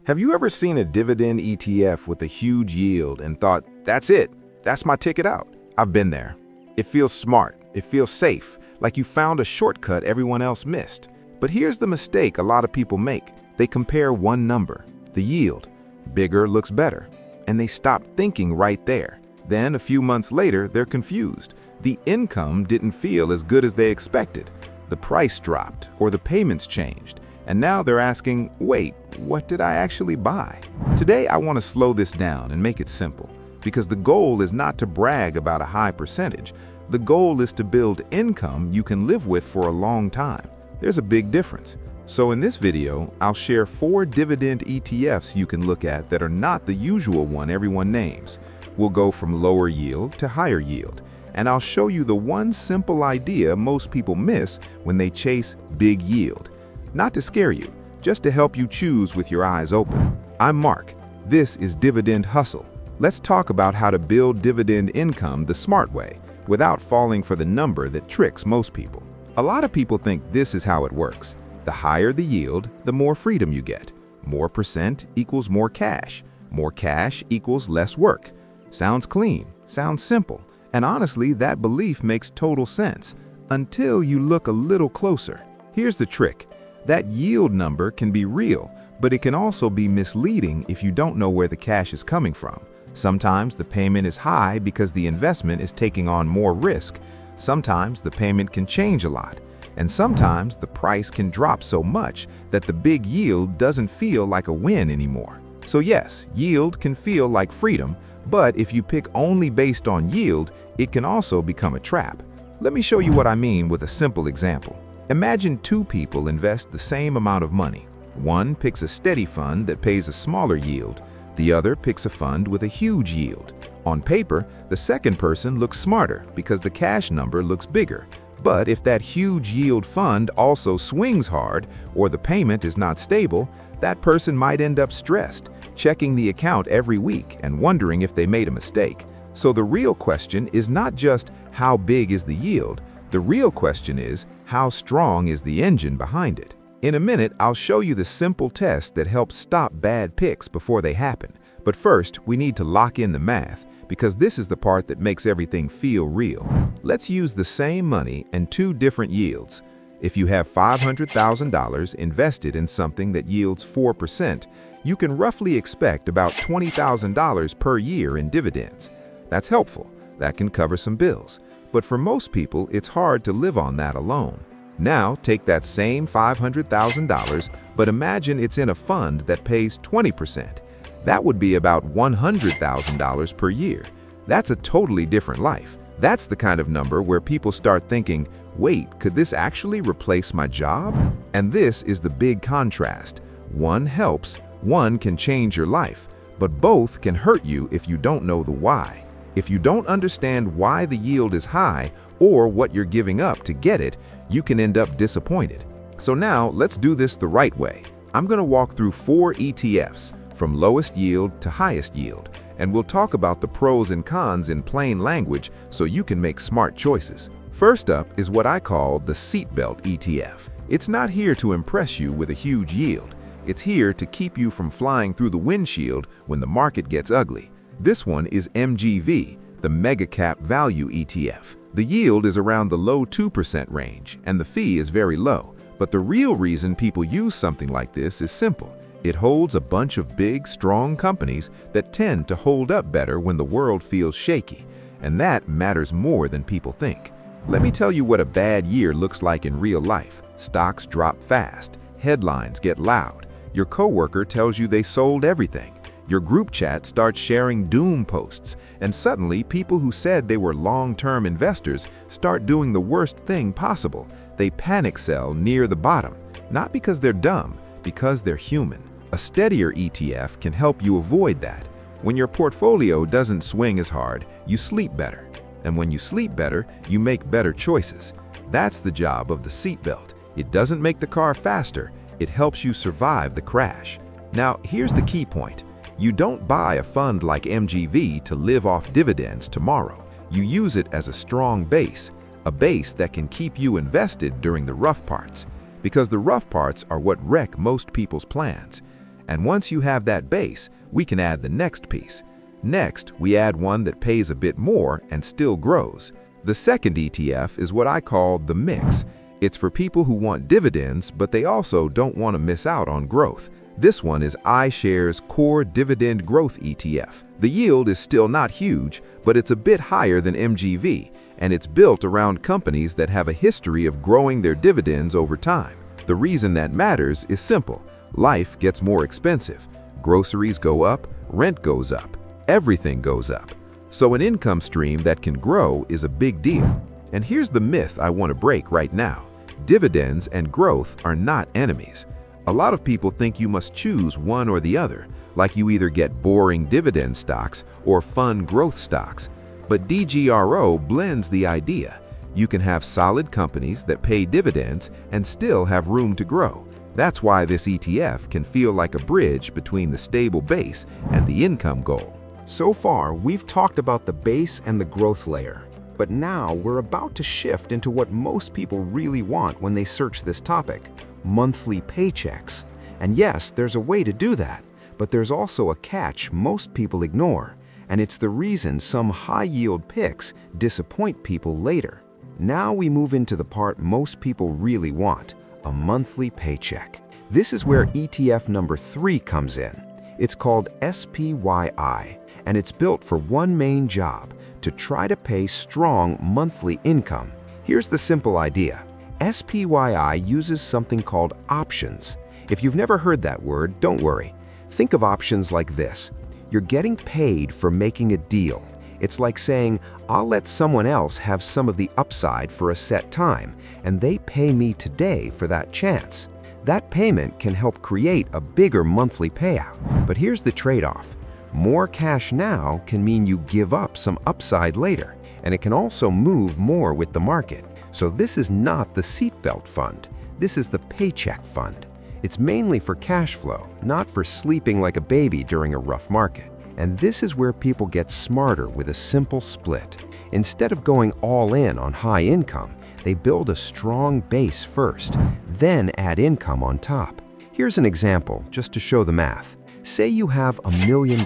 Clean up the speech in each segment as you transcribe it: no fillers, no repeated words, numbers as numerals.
Have you ever seen a dividend ETF with a huge yield and thought, that's it, that's my ticket out? I've been there. It feels smart, it feels safe, like you found a shortcut everyone else missed. But here's the mistake a lot of people make. They compare one number, the yield. Bigger looks better. And they stop thinking right there. Then a few months later, they're confused. The income didn't feel as good as they expected. The price dropped or the payments changed. And now they're asking, wait, what did I actually buy? Today, I want to slow this down and make it simple, because the goal is not to brag about a high percentage. The goal is to build income you can live with for a long time. There's a big difference. So in this video, I'll share 4 dividend ETFs you can look at that are not the usual one everyone names. We'll go from lower yield to higher yield, and I'll show you the one simple idea most people miss when they chase big yield. Not to scare you, just to help you choose with your eyes open. I'm Mark. This is Dividend Hustle. Let's talk about how to build dividend income the smart way, without falling for the number that tricks most people. A lot of people think this is how it works. The higher the yield, the more freedom you get. More percent equals more cash. More cash equals less work. Sounds clean, sounds simple, and honestly, that belief makes total sense, until you look a little closer. Here's the trick. That yield number can be real, but it can also be misleading if you don't know where the cash is coming from. Sometimes the payment is high because the investment is taking on more risk. Sometimes the payment can change a lot. And sometimes the price can drop so much that the big yield doesn't feel like a win anymore. So yes, yield can feel like freedom, but if you pick only based on yield, it can also become a trap. Let me show you what I mean with a simple example. Imagine 2 people invest the same amount of money. One picks a steady fund that pays a smaller yield. The other picks a fund with a huge yield. On paper, the second person looks smarter because the cash number looks bigger. But if that huge yield fund also swings hard or the payment is not stable, that person might end up stressed, checking the account every week and wondering if they made a mistake. So the real question is not just how big is the yield. The real question is, how strong is the engine behind it? In a minute, I'll show you the simple test that helps stop bad picks before they happen. But first, we need to lock in the math, because this is the part that makes everything feel real. Let's use the same money and 2 different yields. If you have $500,000 invested in something that yields 4%, you can roughly expect about $20,000 per year in dividends. That's helpful. That can cover some bills. But for most people, it's hard to live on that alone. Now, take that same $500,000, but imagine it's in a fund that pays 20%. That would be about $100,000 per year. That's a totally different life. That's the kind of number where people start thinking, wait, could this actually replace my job? And this is the big contrast. One helps, one can change your life, but both can hurt you if you don't know the why. If you don't understand why the yield is high or what you're giving up to get it, you can end up disappointed. So now let's do this the right way. I'm going to walk through 4 ETFs, from lowest yield to highest yield, and we'll talk about the pros and cons in plain language so you can make smart choices. First up is what I call the Seatbelt ETF. It's not here to impress you with a huge yield. It's here to keep you from flying through the windshield when the market gets ugly. This one is MGV, the Mega Cap Value ETF. The yield is around the low 2% range, and the fee is very low. But the real reason people use something like this is simple. It holds a bunch of big, strong companies that tend to hold up better when the world feels shaky, and that matters more than people think. Let me tell you what a bad year looks like in real life. Stocks drop fast, headlines get loud, your coworker tells you they sold everything. Your group chat starts sharing doom posts, and suddenly people who said they were long-term investors start doing the worst thing possible. They panic sell near the bottom, not because they're dumb, because they're human. A steadier ETF can help you avoid that. When your portfolio doesn't swing as hard, you sleep better. And when you sleep better, you make better choices. That's the job of the seatbelt. It doesn't make the car faster, it helps you survive the crash. Now, here's the key point. You don't buy a fund like MGV to live off dividends tomorrow. You use it as a strong base, a base that can keep you invested during the rough parts, because the rough parts are what wreck most people's plans. And once you have that base, we can add the next piece. Next, we add one that pays a bit more and still grows. The second ETF is what I call the mix. It's for people who want dividends, but they also don't want to miss out on growth. This one is iShares Core Dividend Growth ETF. The yield is still not huge, but it's a bit higher than MGV, and it's built around companies that have a history of growing their dividends over time. The reason that matters is simple. Life gets more expensive. Groceries go up, rent goes up, everything goes up. So an income stream that can grow is a big deal. And here's the myth I want to break right now. Dividends and growth are not enemies. A lot of people think you must choose one or the other, like you either get boring dividend stocks or fun growth stocks. But DGRO blends the idea. You can have solid companies that pay dividends and still have room to grow. That's why this ETF can feel like a bridge between the stable base and the income goal. So far, we've talked about the base and the growth layer. But now we're about to shift into what most people really want when they search this topic: monthly paychecks. And yes, there's a way to do that, but there's also a catch most people ignore, and it's the reason some high-yield picks disappoint people later. Now we move into the part most people really want: a monthly paycheck. This is where ETF number 3 comes in. It's called SPYI, and it's built for one main job: to try to pay strong monthly income. Here's the simple idea. SPYI uses something called options. If you've never heard that word, don't worry. Think of options like this. You're getting paid for making a deal. It's like saying, I'll let someone else have some of the upside for a set time, and they pay me today for that chance. That payment can help create a bigger monthly payout. But here's the trade-off. More cash now can mean you give up some upside later, and it can also move more with the market. So this is not the Seatbelt fund. This is the paycheck fund. It's mainly for cash flow, not for sleeping like a baby during a rough market. And this is where people get smarter with a simple split. Instead of going all in on high income, they build a strong base first, then add income on top. Here's an example, just to show the math. Say you have $1 million.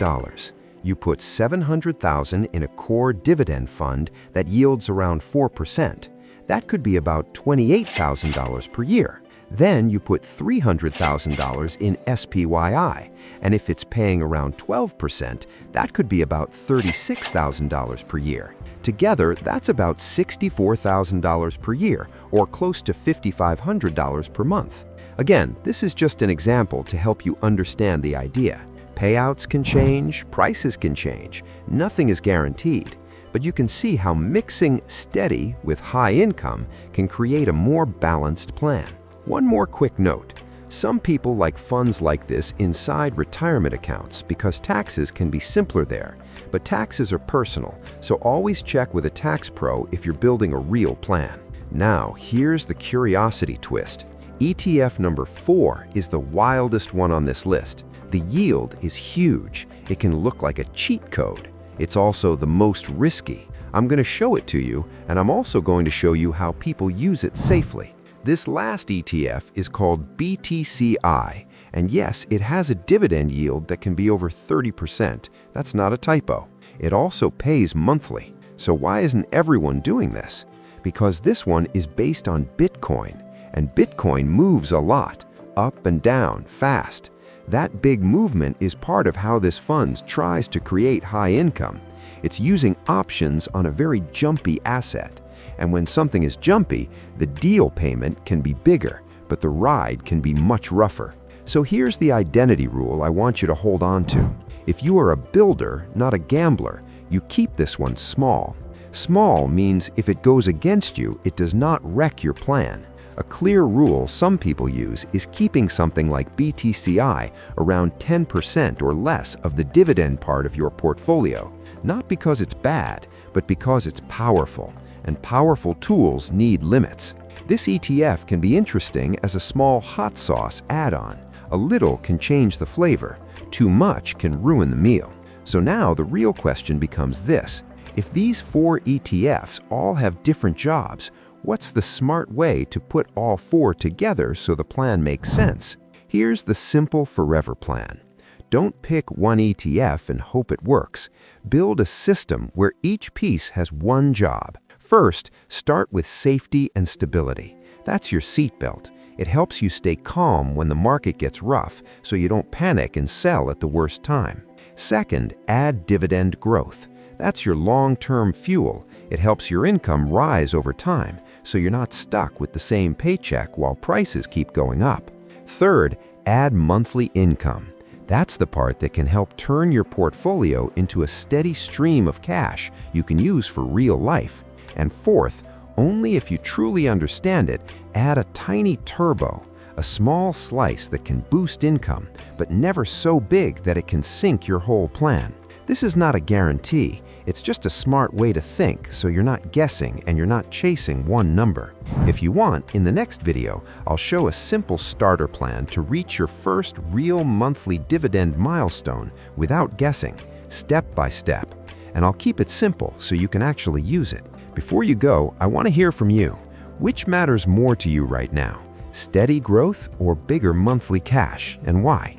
You put $700,000 in a core dividend fund that yields around 4%. That could be about $28,000 per year. Then you put $300,000 in SPYI, and if it's paying around 12%, that could be about $36,000 per year. Together, that's about $64,000 per year, or close to $5,500 per month. Again, this is just an example to help you understand the idea. Payouts can change, prices can change, nothing is guaranteed. But you can see how mixing steady with high income can create a more balanced plan. One more quick note. Some people like funds like this inside retirement accounts because taxes can be simpler there. But taxes are personal, so always check with a tax pro if you're building a real plan. Now, here's the curiosity twist. ETF number 4 is the wildest one on this list. The yield is huge. It can look like a cheat code. It's also the most risky. I'm going to show it to you, and I'm also going to show you how people use it safely. This last ETF is called BTCI, and yes, it has a dividend yield that can be over 30%. That's not a typo. It also pays monthly. So why isn't everyone doing this? Because this one is based on Bitcoin, and Bitcoin moves a lot, up and down, fast. That big movement is part of how this fund tries to create high income. It's using options on a very jumpy asset. And when something is jumpy, the deal payment can be bigger, but the ride can be much rougher. So here's the identity rule I want you to hold on to. If you are a builder, not a gambler, you keep this one small. Small means if it goes against you, it does not wreck your plan. A clear rule some people use is keeping something like BTCI around 10% or less of the dividend part of your portfolio, not because it's bad, but because it's powerful, and powerful tools need limits. This ETF can be interesting as a small hot sauce add-on. A little can change the flavor. Too much can ruin the meal. So now the real question becomes this. If these 4 ETFs all have different jobs, what's the smart way to put all 4 together so the plan makes sense? Here's the simple forever plan. Don't pick one ETF and hope it works. Build a system where each piece has one job. First, start with safety and stability. That's your seatbelt. It helps you stay calm when the market gets rough, so you don't panic and sell at the worst time. Second, add dividend growth. That's your long-term fuel. It helps your income rise over time, so you're not stuck with the same paycheck while prices keep going up. Third, add monthly income. That's the part that can help turn your portfolio into a steady stream of cash you can use for real life. And fourth, only if you truly understand it, add a tiny turbo, a small slice that can boost income, but never so big that it can sink your whole plan. This is not a guarantee. It's just a smart way to think, so you're not guessing and you're not chasing one number. If you want, in the next video, I'll show a simple starter plan to reach your first real monthly dividend milestone without guessing, step by step. And I'll keep it simple so you can actually use it. Before you go, I want to hear from you. Which matters more to you right now? Steady growth or bigger monthly cash, and why?